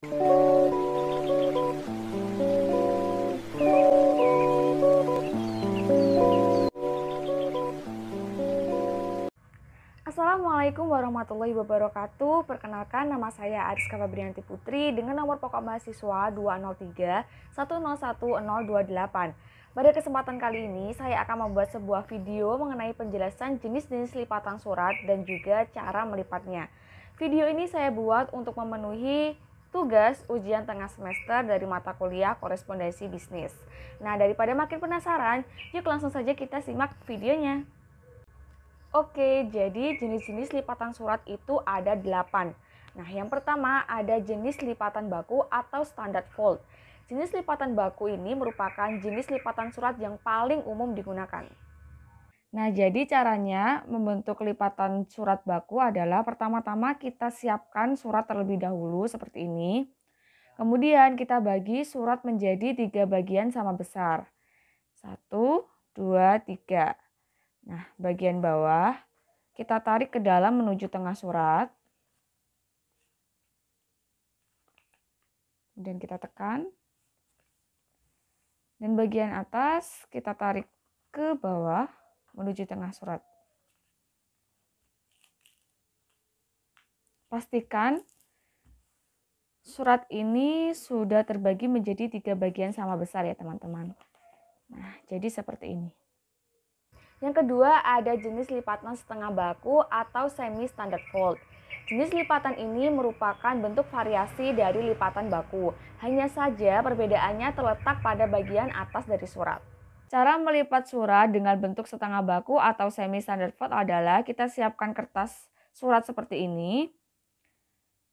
Assalamualaikum warahmatullahi wabarakatuh. Perkenalkan, nama saya Ariska Fabrianti Putri dengan nomor pokok mahasiswa 203-101-028. Pada kesempatan kali ini, saya akan membuat sebuah video mengenai penjelasan jenis-jenis lipatan surat dan juga cara melipatnya. Video ini saya buat untuk memenuhi tugas ujian tengah semester dari mata kuliah korespondensi bisnis. Nah, daripada makin penasaran, yuk langsung saja kita simak videonya. Oke, jadi jenis-jenis lipatan surat itu ada 8. Nah, yang pertama ada jenis lipatan baku atau standard fold. Jenis lipatan baku ini merupakan jenis lipatan surat yang paling umum digunakan. Nah, jadi caranya membentuk lipatan surat baku adalah pertama-tama kita siapkan surat terlebih dahulu seperti ini. Kemudian kita bagi surat menjadi 3 bagian sama besar. 1, 2, 3. Nah, bagian bawah kita tarik ke dalam menuju tengah surat. Kemudian kita tekan. Dan bagian atas kita tarik ke bawah menuju tengah surat. Pastikan surat ini sudah terbagi menjadi 3 bagian sama besar ya teman-teman. Nah, jadi seperti ini. Yang kedua ada jenis lipatan setengah baku atau semi standard fold. Jenis lipatan ini merupakan bentuk variasi dari lipatan baku. Hanya saja perbedaannya terletak pada bagian atas dari surat. Cara melipat surat dengan bentuk setengah baku atau semi standard fold adalah kita siapkan kertas surat seperti ini.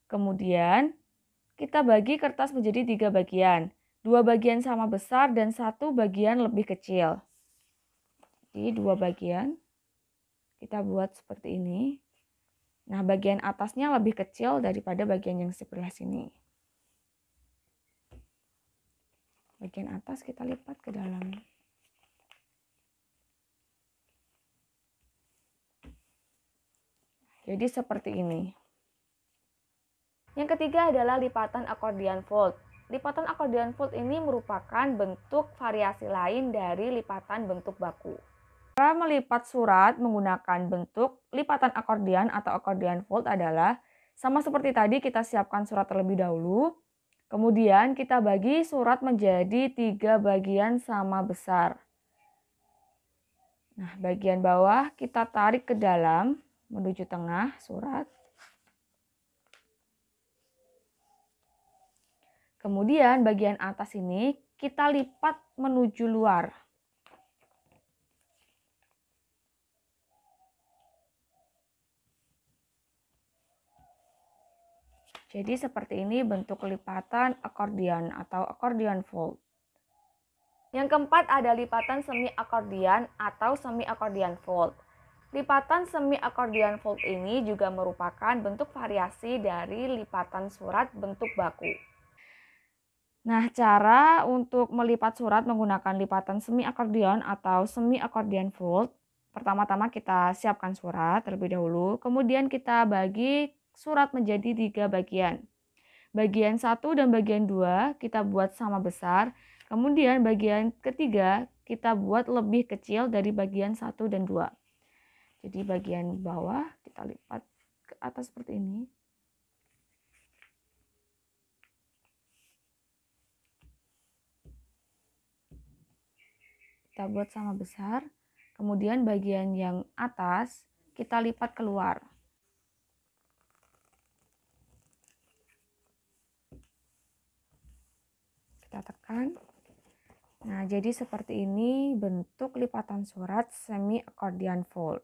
Kemudian kita bagi kertas menjadi 3 bagian. 2 bagian sama besar dan 1 bagian lebih kecil. Jadi 2 bagian kita buat seperti ini. Nah, bagian atasnya lebih kecil daripada bagian yang sebelah sini. Bagian atas kita lipat ke dalam. Jadi seperti ini. Yang ketiga adalah lipatan accordion fold. Lipatan accordion fold ini merupakan bentuk variasi lain dari lipatan bentuk baku. Cara melipat surat menggunakan bentuk lipatan akordian atau accordion fold adalah sama seperti tadi, kita siapkan surat terlebih dahulu. Kemudian kita bagi surat menjadi 3 bagian sama besar. Nah, bagian bawah kita tarik ke dalam menuju tengah surat. Kemudian bagian atas ini kita lipat menuju luar. Jadi seperti ini bentuk lipatan akordion atau accordion fold. Yang keempat ada lipatan semi akordion atau semi accordion fold. Lipatan semi accordion fold ini juga merupakan bentuk variasi dari lipatan surat bentuk baku. Nah, cara untuk melipat surat menggunakan lipatan semi akordion atau semi accordion fold. Pertama-tama kita siapkan surat terlebih dahulu, kemudian kita bagi surat menjadi 3 bagian. Bagian 1 dan bagian 2 kita buat sama besar. Kemudian bagian ketiga kita buat lebih kecil dari bagian 1 dan 2. Jadi bagian bawah kita lipat ke atas seperti ini. Kita buat sama besar. Kemudian bagian yang atas kita lipat keluar. Kita tekan. Nah, jadi seperti ini bentuk lipatan surat semi accordion fold.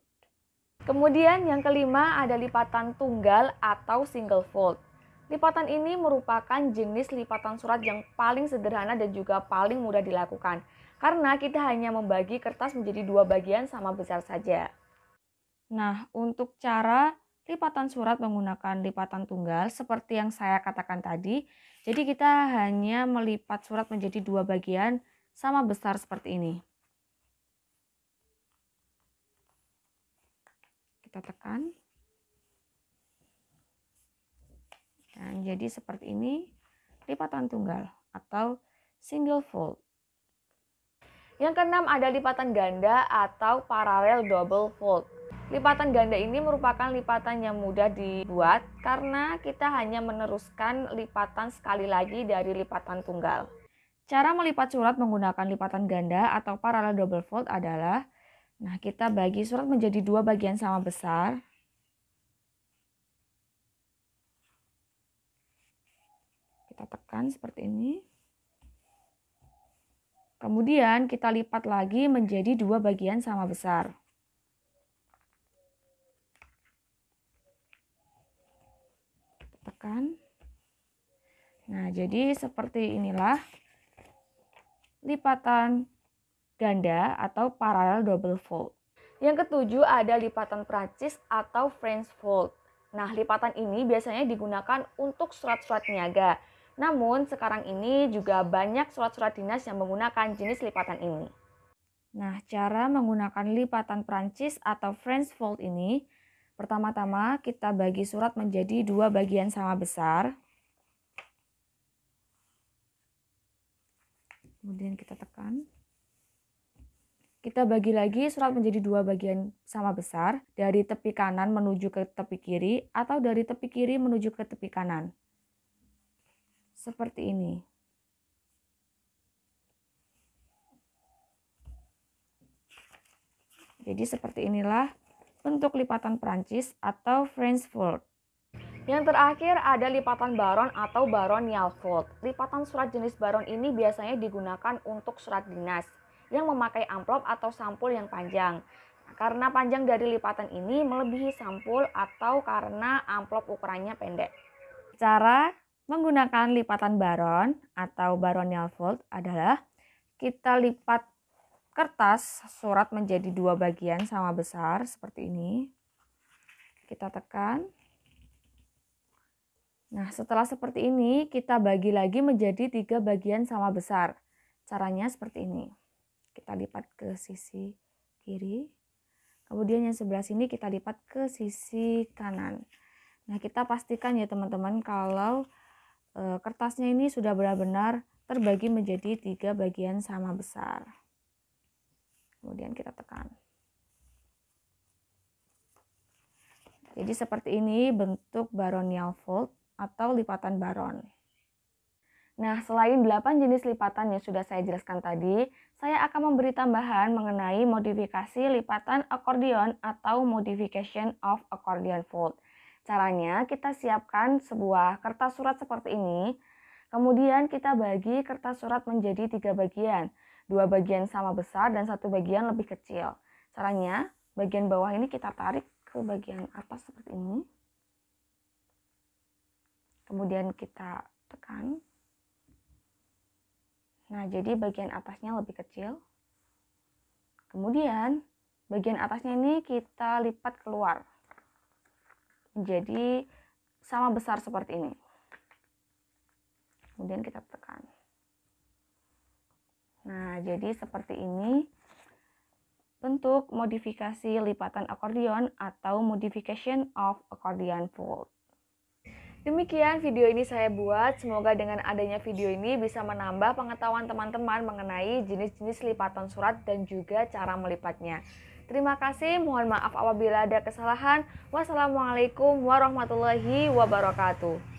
Kemudian yang kelima ada lipatan tunggal atau single fold. Lipatan ini merupakan jenis lipatan surat yang paling sederhana dan juga paling mudah dilakukan. Karena kita hanya membagi kertas menjadi 2 bagian sama besar saja. Nah, untuk cara lipatan surat menggunakan lipatan tunggal seperti yang saya katakan tadi. Jadi kita hanya melipat surat menjadi 2 bagian sama besar seperti ini. Kita tekan. Dan jadi seperti ini lipatan tunggal atau single fold. Yang keenam ada lipatan ganda atau parallel double fold. Lipatan ganda ini merupakan lipatan yang mudah dibuat karena kita hanya meneruskan lipatan sekali lagi dari lipatan tunggal. Cara melipat surat menggunakan lipatan ganda atau parallel double fold adalah, kita bagi surat menjadi dua bagian sama besar. Kita tekan seperti ini. Kemudian kita lipat lagi menjadi dua bagian sama besar. Tekan. Nah, jadi seperti inilah lipatan ganda atau parallel double fold. Yang ketujuh ada lipatan Prancis atau French fold. Nah, lipatan ini biasanya digunakan untuk surat-surat niaga. Namun, sekarang ini juga banyak surat-surat dinas yang menggunakan jenis lipatan ini. Nah, cara menggunakan lipatan Prancis atau French fold ini, pertama-tama kita bagi surat menjadi dua bagian sama besar. Kemudian kita tekan. Kita bagi lagi surat menjadi dua bagian sama besar, dari tepi kanan menuju ke tepi kiri atau dari tepi kiri menuju ke tepi kanan. Seperti ini. Jadi seperti inilah bentuk lipatan Prancis atau French fold. Yang terakhir ada lipatan baron atau baronial fold. Lipatan surat jenis baron ini biasanya digunakan untuk surat dinas yang memakai amplop atau sampul yang panjang. Karena panjang dari lipatan ini melebihi sampul atau karena amplop ukurannya pendek. Cara menggunakan lipatan baron atau baronial fold adalah kita lipat kertas surat menjadi dua bagian sama besar seperti ini. Kita tekan. Nah, setelah seperti ini kita bagi lagi menjadi tiga bagian sama besar. Caranya seperti ini. Kita lipat ke sisi kiri. Kemudian yang sebelah sini kita lipat ke sisi kanan. Nah, kita pastikan ya teman-teman kalau kertasnya ini sudah benar-benar terbagi menjadi tiga bagian sama besar. Kemudian kita tekan. Jadi seperti ini bentuk baronial fold atau lipatan baron. Nah, selain 8 jenis lipatan yang sudah saya jelaskan tadi, saya akan memberi tambahan mengenai modifikasi lipatan akordeon atau modification of accordion fold. Caranya, kita siapkan sebuah kertas surat seperti ini, kemudian kita bagi kertas surat menjadi 3 bagian, 2 bagian sama besar dan 1 bagian lebih kecil. Caranya, bagian bawah ini kita tarik ke bagian atas seperti ini. Kemudian kita tekan. Nah, jadi bagian atasnya lebih kecil. Kemudian, bagian atasnya ini kita lipat keluar. Jadi, sama besar seperti ini. Kemudian kita tekan. Nah, jadi seperti ini bentuk modifikasi lipatan akordeon atau modification of accordion fold. Demikian video ini saya buat, semoga dengan adanya video ini bisa menambah pengetahuan teman-teman mengenai jenis-jenis lipatan surat dan juga cara melipatnya. Terima kasih, mohon maaf apabila ada kesalahan. Wassalamualaikum warahmatullahi wabarakatuh.